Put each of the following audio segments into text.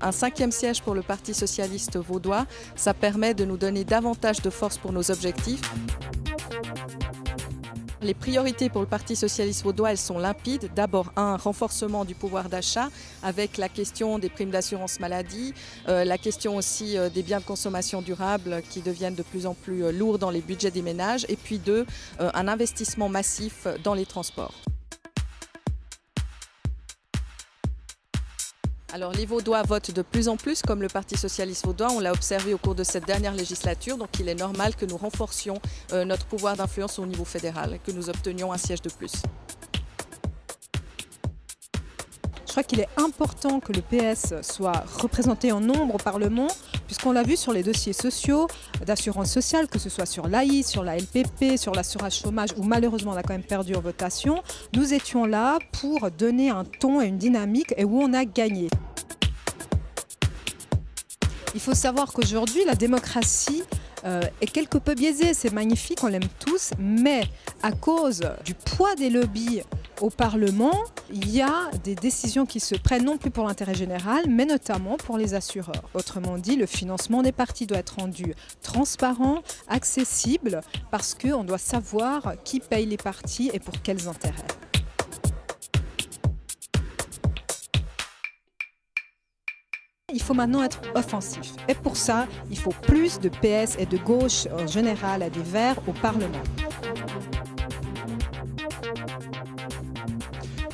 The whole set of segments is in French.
Un 5e siège pour le Parti socialiste vaudois, ça permet de nous donner davantage de force pour nos objectifs. Les priorités pour le Parti socialiste vaudois, elles sont limpides. D'abord, un renforcement du pouvoir d'achat avec la question des primes d'assurance maladie, la question aussi des biens de consommation durable qui deviennent de plus en plus lourds dans les budgets des ménages. Et puis deux, un investissement massif dans les transports. Alors les Vaudois votent de plus en plus comme le Parti socialiste vaudois, on l'a observé au cours de cette dernière législature, donc il est normal que nous renforcions notre pouvoir d'influence au niveau fédéral et que nous obtenions un siège de plus. Je crois qu'il est important que le PS soit représenté en nombre au Parlement, puisqu'on l'a vu sur les dossiers sociaux, d'assurance sociale, que ce soit sur l'AI, sur la LPP, sur l'assurance chômage, où malheureusement on a quand même perdu en votation. Nous étions là pour donner un ton et une dynamique et où on a gagné. Il faut savoir qu'aujourd'hui, la démocratie est quelque peu biaisée. C'est magnifique, on l'aime tous, mais à cause du poids des lobbies au Parlement, il y a des décisions qui se prennent non plus pour l'intérêt général, mais notamment pour les assureurs. Autrement dit, le financement des partis doit être rendu transparent, accessible, parce qu'on doit savoir qui paye les partis et pour quels intérêts. Il faut maintenant être offensif. Et pour ça, il faut plus de PS et de gauche en général et des Verts au Parlement.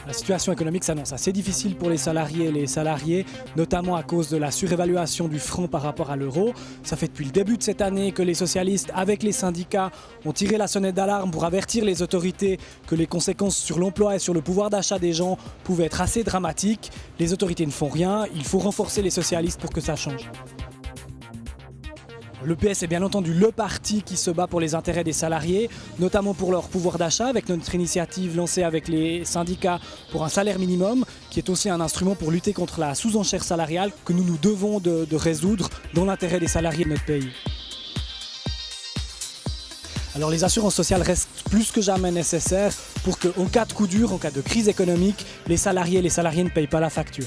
La situation économique s'annonce assez difficile pour les salariés et les salariés, notamment à cause de la surévaluation du franc par rapport à l'euro. Ça fait depuis le début de cette année que les socialistes, avec les syndicats, ont tiré la sonnette d'alarme pour avertir les autorités que les conséquences sur l'emploi et sur le pouvoir d'achat des gens pouvaient être assez dramatiques. Les autorités ne font rien, il faut renforcer les socialistes pour que ça change. Le PS est bien entendu le parti qui se bat pour les intérêts des salariés, notamment pour leur pouvoir d'achat, avec notre initiative lancée avec les syndicats pour un salaire minimum, qui est aussi un instrument pour lutter contre la sous-enchère salariale que nous nous devons de résoudre dans l'intérêt des salariés de notre pays. Alors les assurances sociales restent plus que jamais nécessaires pour qu'en cas de coup dur, en cas de crise économique, les salariés et les salariés ne payent pas la facture.